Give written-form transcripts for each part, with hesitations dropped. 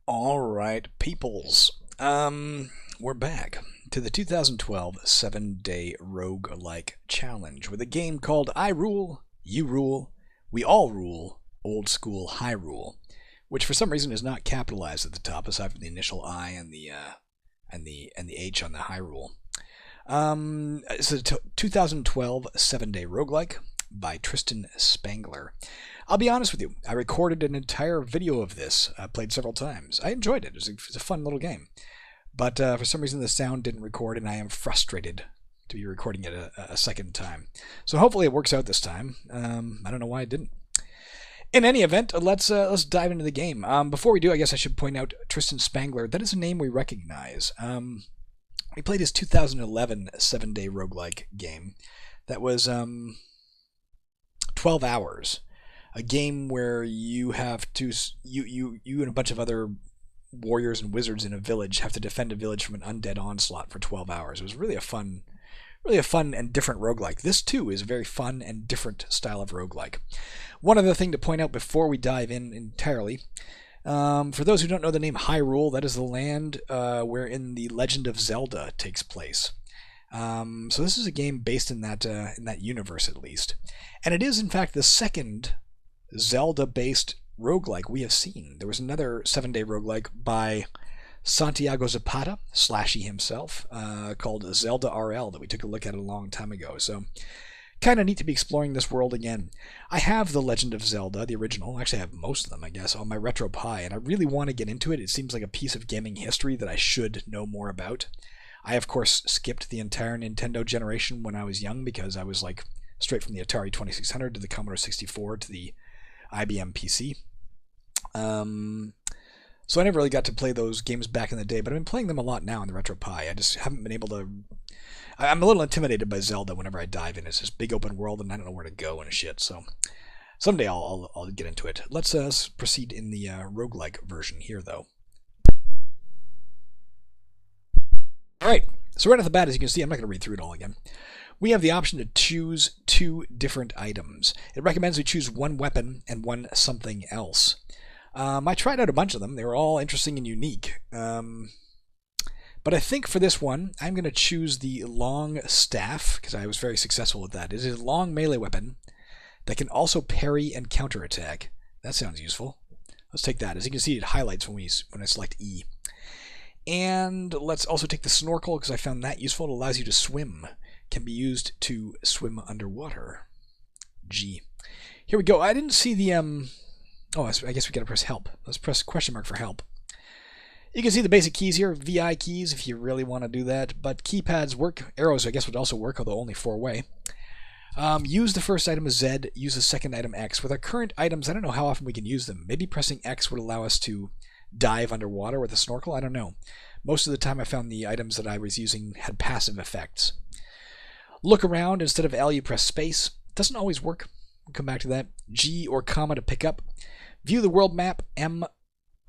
All right, peoples. We're back to the 2012 7-day roguelike challenge with a game called I Rule, You Rule, We All Rule Old-school Hyrule, which for some reason is not capitalized at the top, aside from the initial I and the H on the Hyrule. It's a 2012 7-day roguelike by Trystan Spangler. I'll be honest with you, I recorded an entire video of this, played several times. I enjoyed it. It was a fun little game. But for some reason the sound didn't record, and I am frustrated to be recording it a second time. So hopefully it works out this time. I don't know why it didn't. In any event, let's dive into the game. Before we do, I guess I should point out Trystan Spangler. That is a name we recognize. We played his 2011 7-day roguelike game. That was 12 hours. A game where you have to you and a bunch of other warriors and wizards in a village have to defend a village from an undead onslaught for 12 hours. It was really a fun and different roguelike. This too is a very fun and different style of roguelike. One other thing to point out before we dive in entirely, for those who don't know the name Hyrule, that is the land wherein the Legend of Zelda takes place. So this is a game based in that universe at least, and it is in fact the second Zelda-based roguelike we have seen. There was another 7-day roguelike by Santiago Zapata, Slashy himself, called Zelda RL that we took a look at a long time ago. So kind of neat to be exploring this world again. I have The Legend of Zelda, the original. Actually, I have most of them, I guess, on my RetroPie, and I really want to get into it. It seems like a piece of gaming history that I should know more about. I, of course, skipped the entire Nintendo generation when I was young because I was like straight from the Atari 2600 to the Commodore 64 to the IBM PC. So I never really got to play those games back in the day, but I've been playing them a lot now on the RetroPie. I just haven't been able to... I'm a little intimidated by Zelda whenever I dive in. It's this big open world and I don't know where to go and shit, so someday I'll get into it. Let's proceed in the roguelike version here, though. Alright, so right off the bat, as you can see, I'm not going to read through it all again. We have the option to choose two different items. It recommends we choose one weapon and one something else. I tried out a bunch of them. They were all interesting and unique. But I think for this one, I'm going to choose the long staff, because I was very successful with that. It is a long melee weapon that can also parry and counterattack. That sounds useful. Let's take that. As you can see, it highlights when I select E. And let's also take the snorkel, because I found that useful. It allows you to swim. Can be used to swim underwater. G. Here we go. I didn't see the... Oh, I guess we gotta press help. Let's press question mark for help. You can see the basic keys here, VI keys if you really want to do that, but keypads work. Arrows, I guess, would also work, although only 4-way. Use the first item as Z, use the second item X. With our current items, I don't know how often we can use them. Maybe pressing X would allow us to dive underwater with a snorkel, I don't know. Most of the time I found the items that I was using had passive effects. Look around, instead of L you press space. Doesn't always work. We'll come back to that. G or comma to pick up. View the world map. M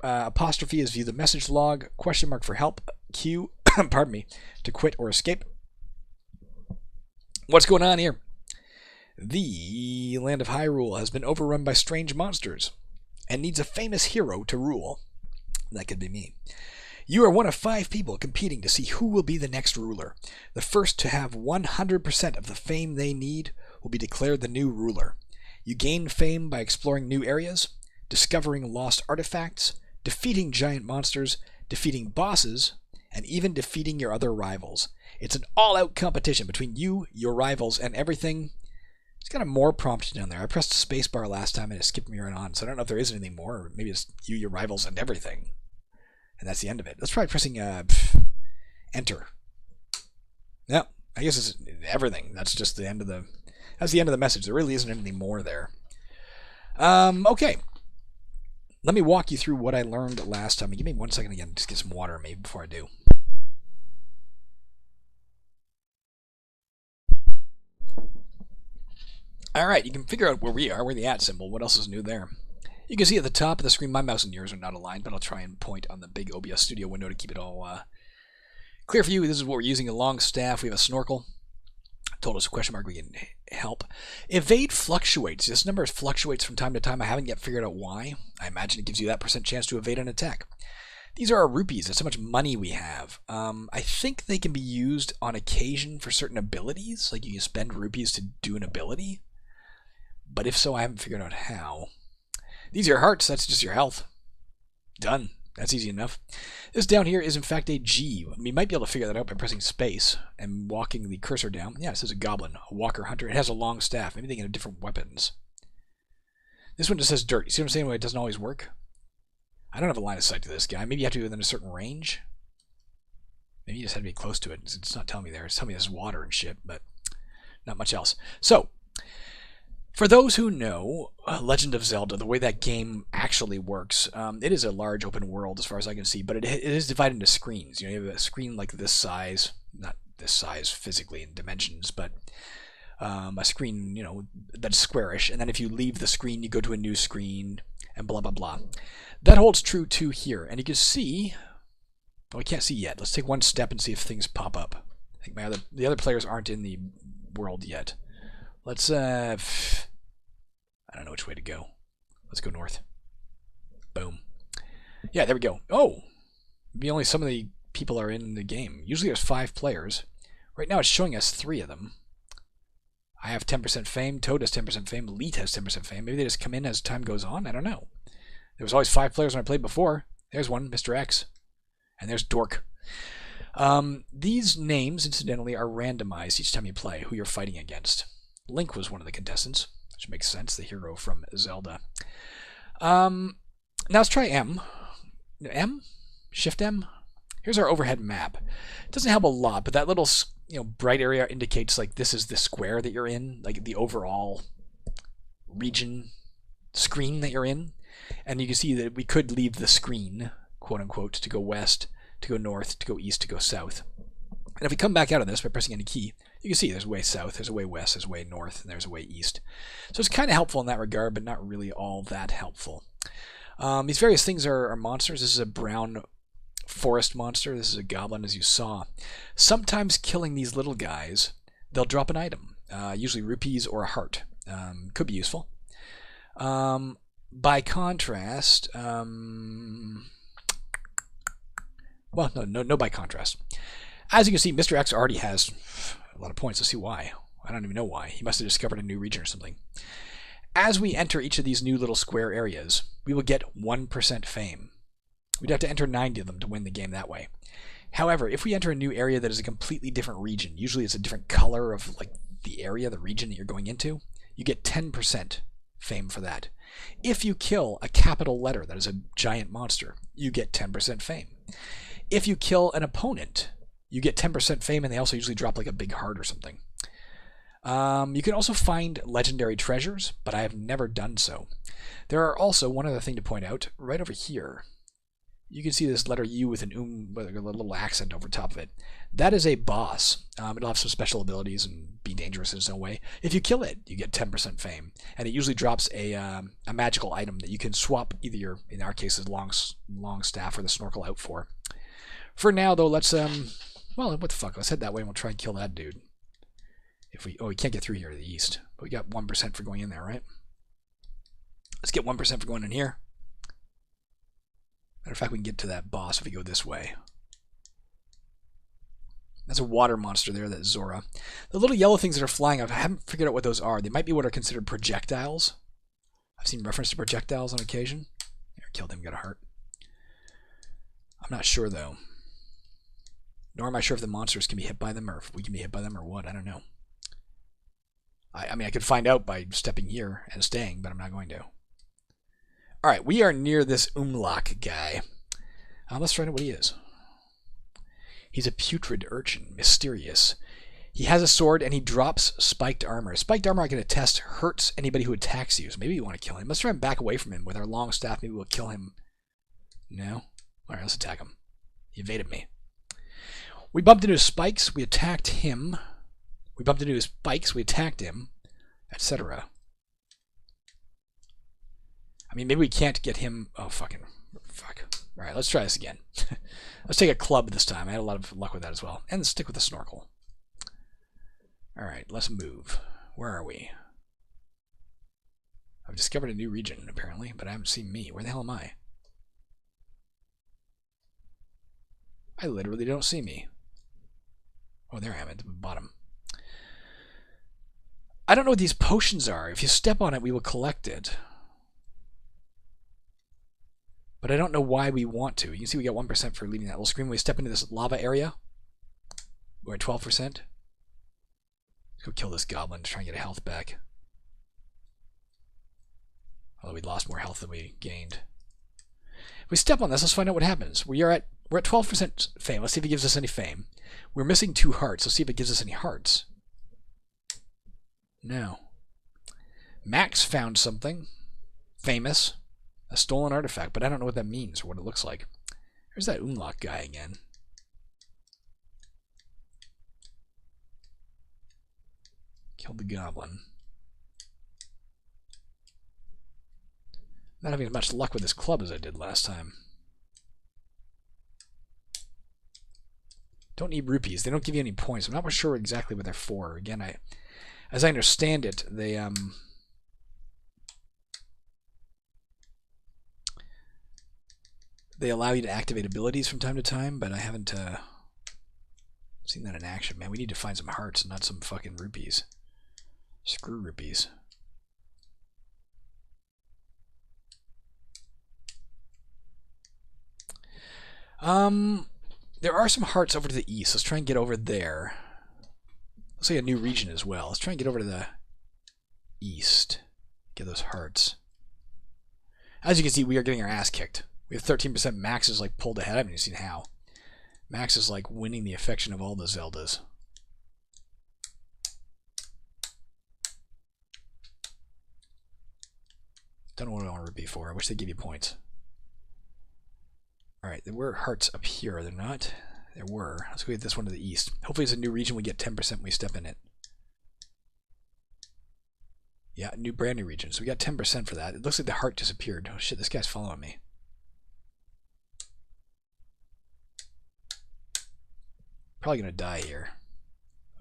apostrophe is view the message log. Question mark for help. Q, pardon me, to quit or escape. What's going on here? The land of Hyrule has been overrun by strange monsters and needs a famous hero to rule. That could be me. You are one of 5 people competing to see who will be the next ruler. The first to have 100% of the fame they need will be declared the new ruler. You gain fame by exploring new areas, discovering lost artifacts, defeating giant monsters, defeating bosses, and even defeating your other rivals. It's an all-out competition between you, your rivals, and everything. It's got a more prompt down there. I pressed spacebar last time and it skipped me right on, so I don't know if there is anything more, or maybe it's you, your rivals, and everything. And that's the end of it. Let's try pressing enter. Yeah, I guess it's everything. That's just the end of that's the end of the message. There really isn't anything more there. Okay. Let me walk you through what I learned last time. Give me 1 second again. Just get some water maybe before I do. Alright, you can figure out where we are. We're the @ symbol. What else is new there? You can see at the top of the screen, my mouse and yours are not aligned, but I'll try and point on the big OBS Studio window to keep it all clear for you. This is what we're using, a long staff. We have a snorkel. Told us a question mark we can help. Evade fluctuates. This number fluctuates from time to time. I haven't yet figured out why. I imagine it gives you that % chance to evade an attack. These are our rupees. That's how much money we have. I think they can be used on occasion for certain abilities. Like you can spend rupees to do an ability. But if so, I haven't figured out how. These are your hearts. That's just your health. Done. That's easy enough. This down here is in fact a G. We might be able to figure that out by pressing space and walking the cursor down. Yeah, it says a goblin, a walker hunter. It has a long staff. Maybe they can have different weapons. This one just says dirt. You see what I'm saying? It doesn't always work. I don't have a line of sight to this guy. Maybe you have to be within a certain range. Maybe you just have to be close to it. It's not telling me there. It's telling me there's water and shit, but not much else. So, for those who know Legend of Zelda, the way that game actually works, it is a large open world as far as I can see, but it is divided into screens. You have a screen like this size, not this size physically in dimensions, but a screen, that's squarish, and then if you leave the screen, you go to a new screen, and blah, blah, blah. That holds true too here, and you can see, we can't see yet. Let's take one step and see if things pop up. I think the other players aren't in the world yet. Let's, I don't know which way to go. Let's go north. Boom. Yeah, there we go. Oh! Maybe only some of the people are in the game. Usually there's 5 players. Right now it's showing us 3 of them. I have 10% fame. Toad has 10% fame. Leet has 10% fame. Maybe they just come in as time goes on. I don't know. There was always 5 players when I played before. There's one, Mr. X. And there's Dork. These names, incidentally, are randomized each time you play, who you're fighting against. Link was one of the contestants, which makes sense, the hero from Zelda. Now let's try M. M? Shift M? Here's our overhead map. It doesn't help a lot, but that little bright area indicates like this is the square that you're in, like the overall region screen that you're in. And you can see that we could leave the screen, quote unquote, to go west, to go north, to go east, to go south. And if we come back out of this by pressing any key, you can see there's a way south, there's a way west, there's a way north, and there's a way east. So it's kind of helpful in that regard, but not really all that helpful. These various things are monsters. This is a brown forest monster. This is a goblin, as you saw. Sometimes killing these little guys, they'll drop an item, usually rupees or a heart. Could be useful. By contrast, well, no by contrast. As you can see, Mr. X already has a lot of points. Let's see why. I don't even know why. He must have discovered a new region or something. As we enter each of these new little square areas, we will get 1% fame. We'd have to enter 90 of them to win the game that way. However, if we enter a new area that is a completely different region, usually it's a different color of like the area, the region that you're going into, you get 10% fame for that. If you kill a capital letter that is a giant monster, you get 10% fame. If you kill an opponent, you get 10% fame, and they also usually drop like a big heart or something. You can also find legendary treasures, but I have never done so. There are also, one other thing to point out, right over here, you can see this letter U with with a little accent over top of it. That is a boss. It'll have some special abilities and be dangerous in its own way. If you kill it, you get 10% fame, and it usually drops a magical item that you can swap either your, in our case, long staff or the snorkel out for. For now, though, let's well, what the fuck? Let's head that way and we'll try and kill that dude. We can't get through here to the east, but we got 1% for going in there, right? Let's get 1% for going in here. Matter of fact, we can get to that boss if we go this way. That's a water monster there, that's Zora. The little yellow things that are flying, I haven't figured out what those are. They might be what are considered projectiles. I've seen reference to projectiles on occasion. There, killed him, got a heart. I'm not sure, though. Nor am I sure if the monsters can be hit by them, or if we can be hit by them, or what. I don't know. I mean, I could find out by stepping here and staying, but I'm not going to. Alright, we are near this Umlach guy. Let's find out what he is. He's a putrid urchin, mysterious. He has a sword and he drops spiked armor. Spiked armor, I can attest, hurts anybody who attacks you, so maybe you want to kill him. Let's try and back away from him with our long staff. Maybe we'll kill him. No? Alright, let's attack him. He evaded me. We bumped into his spikes, we attacked him. We bumped into his spikes, we attacked him, etc. I mean, maybe we can't get him... Oh, fuck. Alright, let's try this again. Let's take a club this time. I had a lot of luck with that as well. And stick with the snorkel. Alright, let's move. Where are we? I've discovered a new region, apparently, but I haven't seen me. Where the hell am I? I literally don't see me. Oh, there I am at the bottom. I don't know what these potions are. If you step on it, we will collect it. But I don't know why we want to. You can see we got 1% for leaving that little screen. When we step into this lava area, we're at 12%. Let's go kill this goblin to try and get health back. Although we lost more health than we gained. If we step on this, let's find out what happens. We're at 12% fame. Let's see if it gives us any fame. We're missing 2 hearts. Let's see if it gives us any hearts. No. Max found something famous. A stolen artifact, but I don't know what that means or what it looks like. There's that Unlock guy again. Killed the goblin. Not having as much luck with this club as I did last time. Don't need rupees. They don't give you any points. I'm not sure exactly what they're for. Again, as I understand it, they allow you to activate abilities from time to time, but I haven't seen that in action. Man, we need to find some hearts, not some fucking rupees. Screw rupees. There are some hearts over to the east. Let's try and get over there. Looks like a new region as well. Let's try and get over to the east. Get those hearts. As you can see, we are getting our ass kicked. We have 13%. Max is like pulled ahead. I haven't even seen how. Max is like winning the affection of all the Zeldas. Don't know what I want to be for. I wish they'd give you points. Alright, there were hearts up here, are there not? There were. Let's go get this one to the east. Hopefully it's a new region, we get 10% when we step in it. Yeah, brand new region. So we got 10% for that. It looks like the heart disappeared. Oh shit, this guy's following me. Probably gonna die here.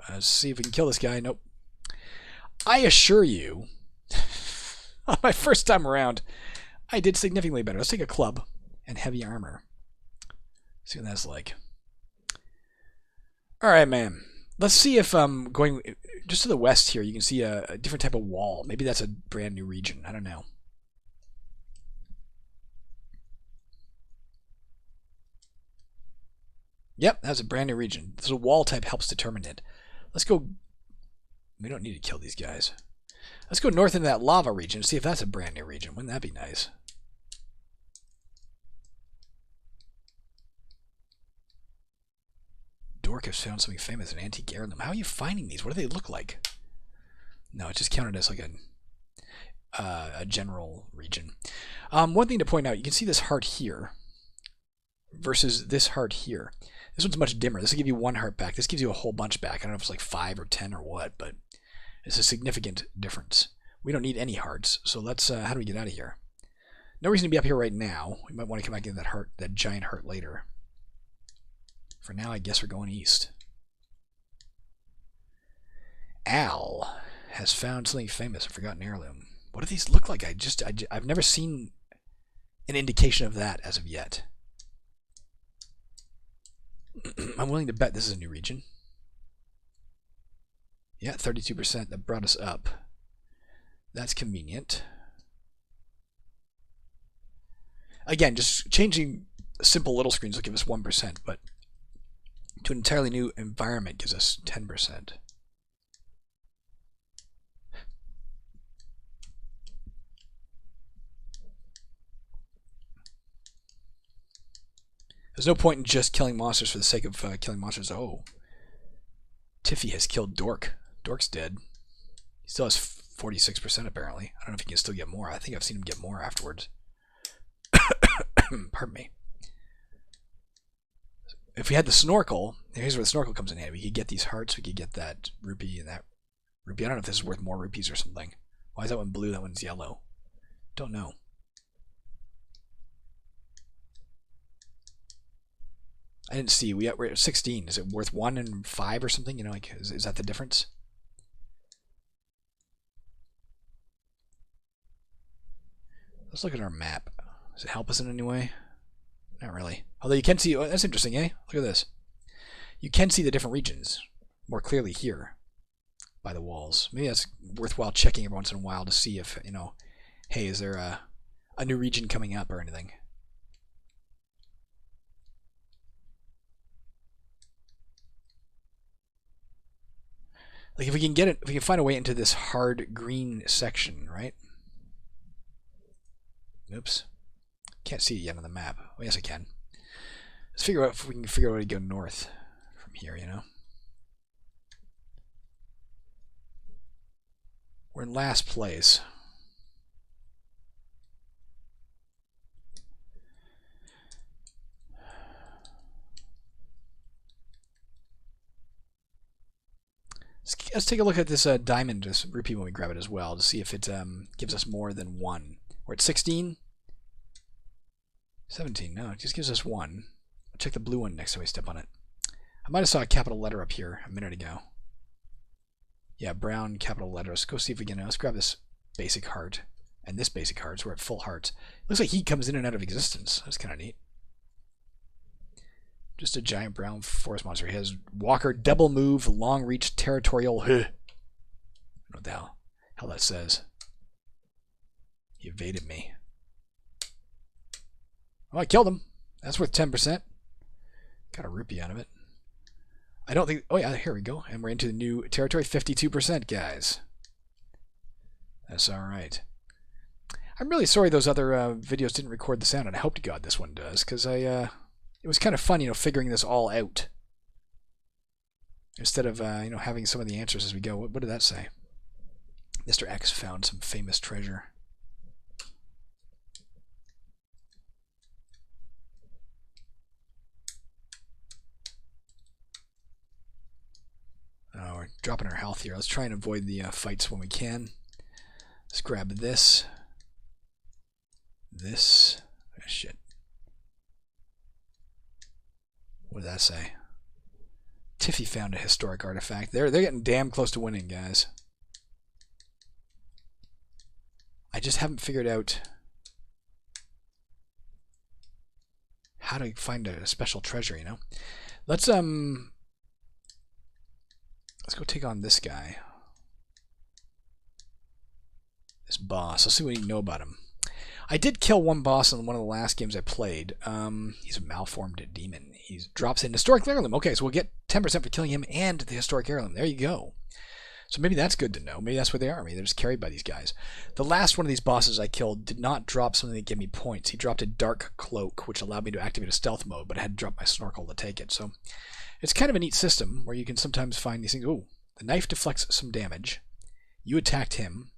Let's see if we can kill this guy. Nope. I assure you, on my first time around, I did significantly better. Let's take a club and heavy armor. See what that's like. Alright, man. Let's see if going just to the west here, you can see a different type of wall. Maybe that's a brand new region. I don't know. Yep, that's a brand new region. There's a wall type helps determine it. Let's go. We don't need to kill these guys. Let's go north into that lava region and see if that's a brand new region. Wouldn't that be nice? Dork has found something famous, an antique heirloom. How are you finding these? What do they look like? No, it just counted as like a general region. One thing to point out, you can see this heart here versus this heart here. This one's much dimmer. This will give you 1 heart back. This gives you a whole bunch back. I don't know if it's like 5 or 10 or what, but it's a significant difference. We don't need any hearts, so let's. How do we get out of here? No reason to be up here right now. We might want to come back into that heart, that giant heart later. For now, I guess we're going east. Al has found something famous, a forgotten heirloom. What do these look like? I've never seen an indication of that as of yet. I'm willing to bet this is a new region. Yeah, 32%. That brought us up. That's convenient. Again, just changing simple little screens will give us 1%, but to an entirely new environment gives us 10%. There's no point in just killing monsters for the sake of killing monsters. Oh. Tiffy has killed Dork. Dork's dead. He still has 46% apparently. I don't know if he can still get more. I think I've seen him get more afterwards. Pardon me. If we had the snorkel, here's where the snorkel comes in handy. We could get these hearts, we could get that rupee and that rupee. I don't know if this is worth more rupees or something. Why is that one blue, that one's yellow? Don't know. I didn't see. We're at 16. Is it worth 1 and 5 or something? You know, like is that the difference? Let's look at our map. Does it help us in any way? Not really. Although you can see, oh, that's interesting, eh? Look at this. You can see the different regions more clearly here by the walls. Maybe that's worthwhile checking every once in a while to see if, you know, hey, is there a new region coming up or anything? Like if we can get it, if we can find a way into this hard green section, right? Oops. Can't see it yet on the map. Oh, yes, I can. Let's figure out if we can figure out how to go north from here, you know? We're in last place. Let's take a look at this diamond, this rupee when we grab it as well, to see if it gives us more than one. We're at 16. 17, no, it just gives us one. I'll check the blue one next time we step on it. I might have saw a capital letter up here a minute ago. Yeah, brown capital letter. Let's go see if we can, let's grab this basic heart and this basic heart, so we're at full hearts. Looks like he comes in and out of existence. That's kind of neat. Just a giant brown forest monster. He has walker, double move, long reach, territorial. I don't know what the hell that says. He evaded me. Oh, I killed him. That's worth 10%. Got a rupee out of it. I don't think... Oh, yeah, here we go. And we're into the new territory. 52%, guys. That's all right. I'm really sorry those other videos didn't record the sound, and I hope to God this one does, because it was kind of fun, you know, figuring this all out. Instead of, you know, having some of the answers as we go. What did that say? Mr. X found some famous treasure. Oh, we're dropping our health here. Let's try and avoid the fights when we can. Let's grab this. This. Oh, shit. What did that say? Tiffy found a historic artifact. They're getting damn close to winning, guys. I just haven't figured out how to find a special treasure, you know? Let's go take on this guy. This boss. Let's see what we know about him. I did kill one boss in one of the last games I played. He's a malformed demon. He drops in historic heirloom. Okay, so we'll get 10% for killing him and the historic heirloom. There you go. So maybe that's good to know. Maybe that's where they are. Maybe they're just carried by these guys. The last one of these bosses I killed did not drop something that gave me points. He dropped a dark cloak, which allowed me to activate a stealth mode, but I had to drop my snorkel to take it. So it's kind of a neat system where you can sometimes find these things. Ooh, the knife deflects some damage. You attacked him.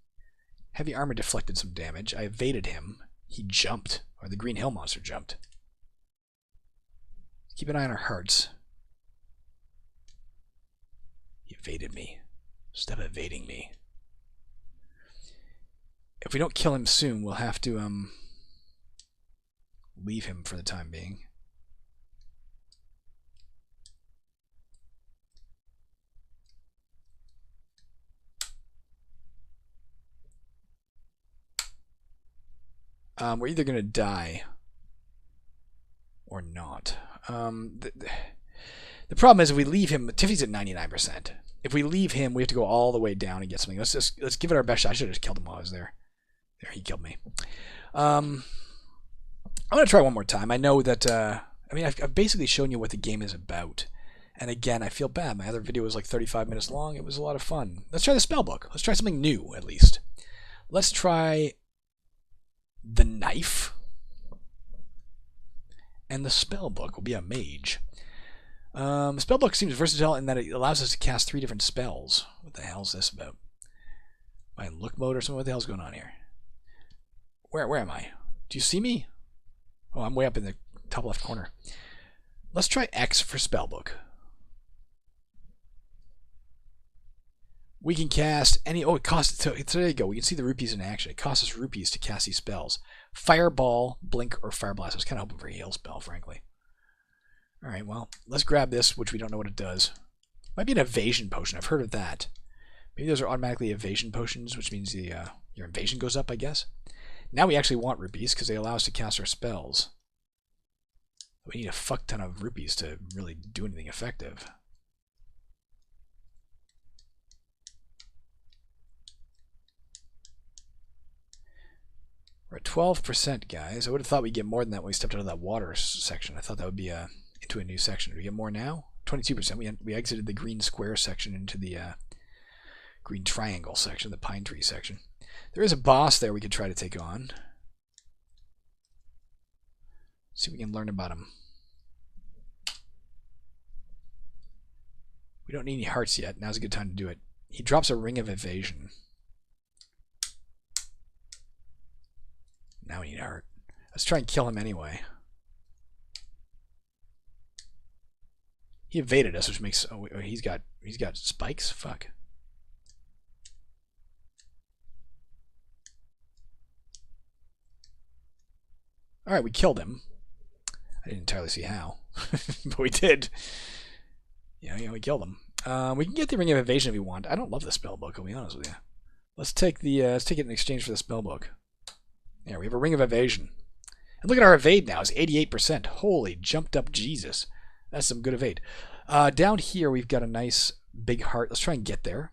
Heavy armor deflected some damage. I evaded him. He jumped, or the green hill monster jumped. Keep an eye on our hearts. He evaded me. Stop evading me. If we don't kill him soon, we'll have to leave him for the time being. We're either going to die or not. The problem is if we leave him, Tiffy's at 99%. If we leave him, we have to go all the way down and get something. Let's give it our best shot. I should have just killed him while I was there. There, he killed me. I'm going to try one more time. I know that, I mean, I've basically shown you what the game is about. And again, I feel bad. My other video was like 35 minutes long. It was a lot of fun. Let's try the spell book. Let's try something new, at least. Let's try the knife. And the spell book will be a mage. Spellbook seems versatile in that it allows us to cast 3 different spells. What the hell is this about? Am I in look mode or something? What the hell's going on here? Where am I? Do you see me? Oh, I'm way up in the top left corner. Let's try X for spellbook. We can cast any... Oh, it costs... So there you go. We can see the rupees in action. It costs us rupees to cast these spells. Fireball, Blink, or Fire Blast. I was kind of hoping for a heal spell, frankly. Alright, well, let's grab this, which we don't know what it does. Might be an evasion potion. I've heard of that. Maybe those are automatically evasion potions, which means the your evasion goes up, I guess. Now we actually want rupees because they allow us to cast our spells. We need a fuck ton of rupees to really do anything effective. We're at 12%, guys. I would have thought we'd get more than that when we stepped out of that water section. I thought that would be into a new section. Do we get more now? 22%. We exited the green square section into the green triangle section, the pine tree section. There is a boss there we could try to take on. See if we can learn about him. We don't need any hearts yet. Now's a good time to do it. He drops a ring of evasion. Now we need a heart. Let's try and kill him anyway. He evaded us, which makes he's got spikes. Fuck. All right, we killed him. I didn't entirely see how, but we did. Yeah, we killed him. We can get the ring of evasion if we want. I don't love the spell book. I'll be honest with you. Let's take it in exchange for the spell book. Yeah, we have a ring of evasion. And look at our evade now. It's 88%. Holy jumped up Jesus. That's some good evade. Down here, we've got a nice big heart. Let's try and get there.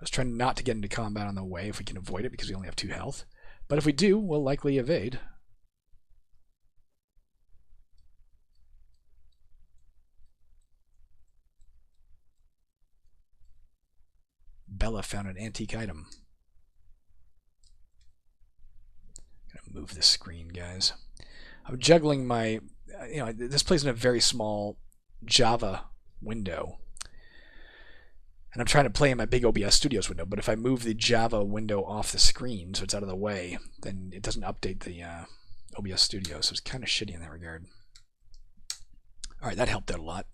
Let's try not to get into combat on the way if we can avoid it because we only have 2 health. But if we do, we'll likely evade. Bella found an antique item. Move this screen, guys. I'm juggling my, this plays in a very small Java window. And I'm trying to play in my big OBS Studios window, but if I move the Java window off the screen so it's out of the way, then it doesn't update the OBS Studio, so it's kind of shitty in that regard. Alright, that helped out a lot.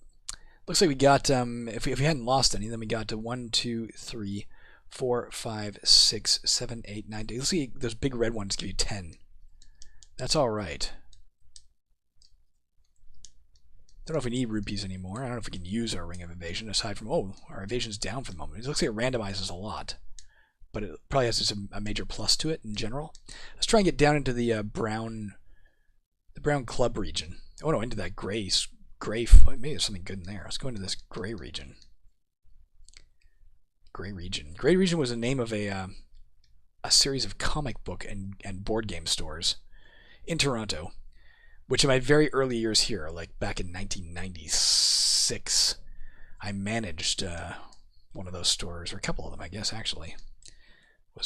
Looks like we got, if we hadn't lost any, then we got to 1, 2, 3, 4, 5, 6, 7, 8, 9. You'll see those big red ones give you 10. That's alright. Don't know if we need rupees anymore. I don't know if we can use our ring of evasion aside from, our evasion's down for the moment. It looks like it randomizes a lot, but it probably has just a major plus to it in general. Let's try and get down into the brown club region. Oh no, into that gray. Maybe there's something good in there. Let's go into this gray region. Gray region. Gray region was the name of a series of comic book and board game stores in Toronto, which in my very early years here, like back in 1996, I managed one of those stores, or a couple of them, I guess, actually.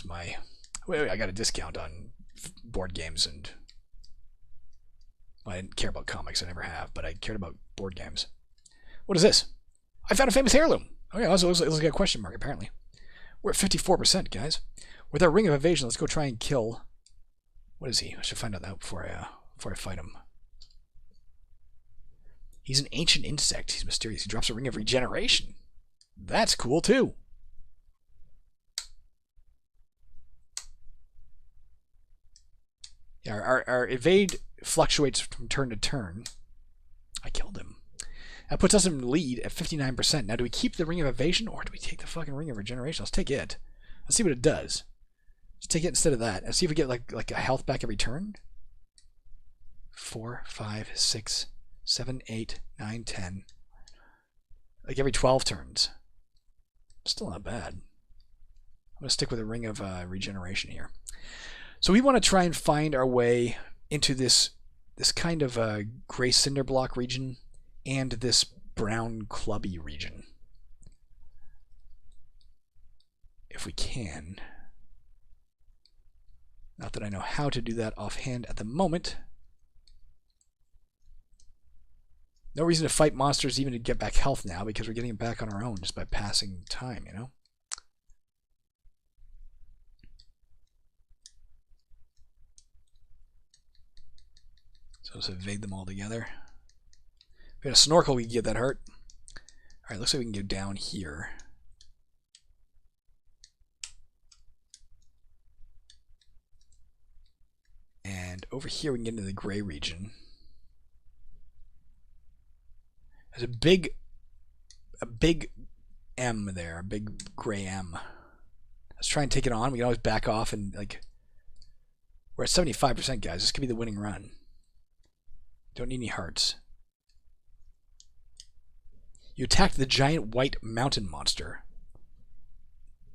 I got a discount on board games, and I didn't care about comics, I never have, but I cared about board games. What is this? I found a famous heirloom! Okay, also looks like a question mark, apparently. We're at 54%, guys. With our ring of evasion, let's go try and kill... What is he? I should find out that before I fight him. He's an ancient insect. He's mysterious. He drops a ring of regeneration. That's cool, too. Yeah, our evade fluctuates from turn to turn. I killed him. That puts us in lead at 59%. Now, do we keep the ring of evasion, or do we take the fucking ring of regeneration? Let's take it. Let's see what it does. Let's take it instead of that. Let's see if we get like a health back every turn. 4, 5, 6, 7, 8, 9, 10. Like every 12 turns. Still not bad. I'm going to stick with a ring of regeneration here. So we want to try and find our way into this kind of gray cinder block region and this brown clubby region. If we can. Not that I know how to do that offhand at the moment. No reason to fight monsters even to get back health now, because we're getting it back on our own just by passing time, you know? So let's evade them all together. If we had a snorkel, we can get that hurt. Alright, looks like we can go down here. And over here we can get into the gray region. There's a big M there, a big gray M. Let's try and take it on. We can always back off and like We're at 75%, guys. This could be the winning run. Don't need any hearts. You attacked the giant white mountain monster.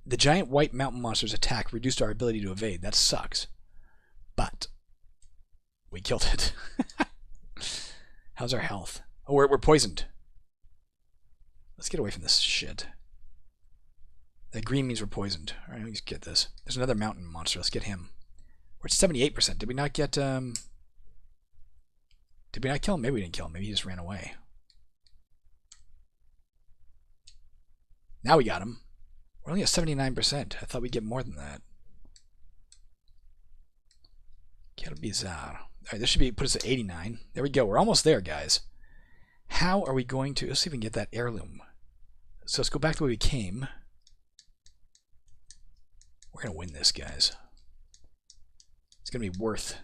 The giant white mountain monster's attack reduced our ability to evade. That sucks. But we killed it. How's our health? Oh, we're poisoned. Let's get away from this shit. That green means we're poisoned. Alright, let's get this. There's another mountain monster. Let's get him. We're at 78%. Did we not get, Did we not kill him? Maybe we didn't kill him. Maybe he just ran away. Now we got him. We're only at 79%. I thought we'd get more than that. Quelle bizarre. Alright, this should be put us at 89. There we go. We're almost there, guys. How are we going to... Let's see if we can get that heirloom. So let's go back the way we came. We're going to win this, guys. It's going to be worth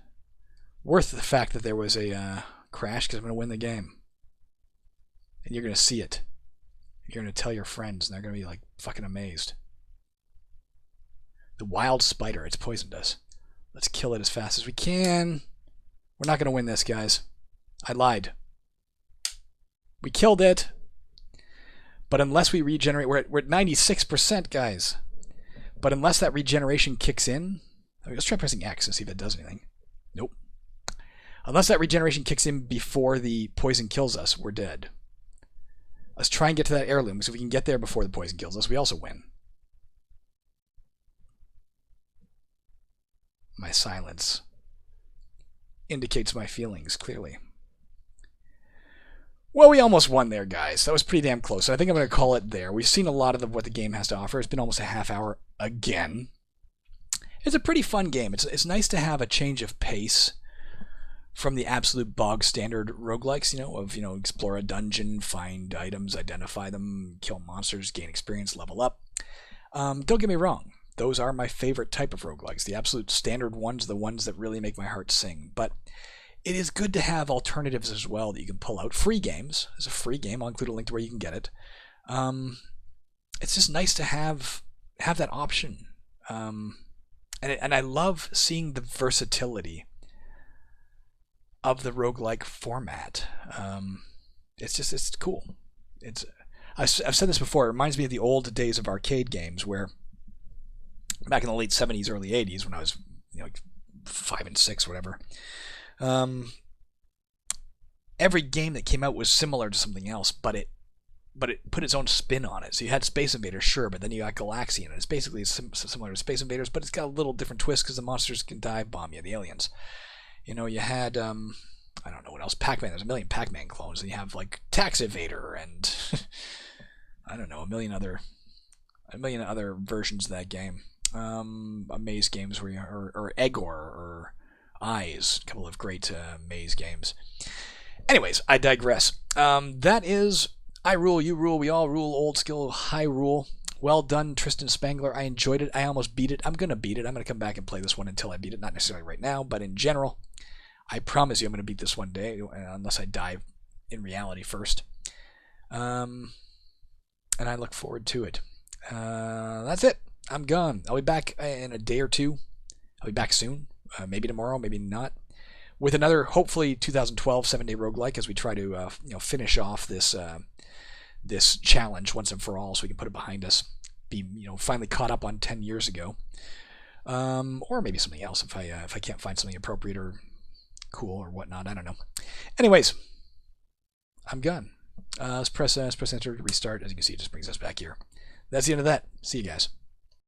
the fact that there was a crash, because I'm going to win the game. And you're going to see it. You're going to tell your friends, and they're going to be like fucking amazed. The wild spider, it's poisoned us. Let's kill it as fast as we can. We're not going to win this, guys. I lied. We killed it. But unless we regenerate, we're at 96%, guys. But unless that regeneration kicks in, let's try pressing X and see if it does anything. Nope. Unless that regeneration kicks in before the poison kills us, we're dead. Let's try and get to that heirloom, so if we can get there before the poison kills us, we also win. My silence indicates my feelings clearly. Well, we almost won there, guys. That was pretty damn close. I think I'm going to call it there. We've seen a lot of what the game has to offer. It's been almost a half hour again. It's a pretty fun game. It's nice to have a change of pace from the absolute bog standard roguelikes, explore a dungeon, find items, identify them, kill monsters, gain experience, level up. Don't get me wrong. Those are my favorite type of roguelikes. The absolute standard ones, the ones that really make my heart sing. But it is good to have alternatives as well that you can pull out. Free games. There's a free game. I'll include a link to where you can get it. It's just nice to have that option. And I love seeing the versatility of the roguelike format. It's cool. I've said this before. It reminds me of the old days of arcade games where back in the late 70s, early 80s, when I was like 5 and 6, whatever. Every game that came out was similar to something else, but it put its own spin on it. So you had Space Invaders, sure, but then you got Galaxian, and it's basically similar to Space Invaders, but it's got a little different twist because the monsters can dive bomb you, the aliens. You had I don't know what else, Pac-Man. There's a million Pac-Man clones, and you have like Tax Evader, and I don't know, a million other versions of that game. Maze games where or Egor or Eyes, a couple of great maze games. Anyways, I digress. That is I Rule, You Rule, We All Rule Old-school Hyrule. Well done, Trystan Spangler. I enjoyed it. I almost beat it. I'm going to beat it. I'm going to come back and play this one until I beat it. Not necessarily right now, but in general, I promise you I'm going to beat this one day, unless I die in reality first. And I look forward to it. That's it. I'm gone. I'll be back in a day or two. I'll be back soon. Maybe tomorrow, maybe not. With another, hopefully, 2012 7-day roguelike as we try to finish off this this challenge once and for all, so we can put it behind us. Be finally caught up on 10 years ago, or maybe something else if I can't find something appropriate or cool or whatnot. I don't know. Anyways, I'm gone. Let's press enter to restart. As you can see, it just brings us back here. That's the end of that. See you guys.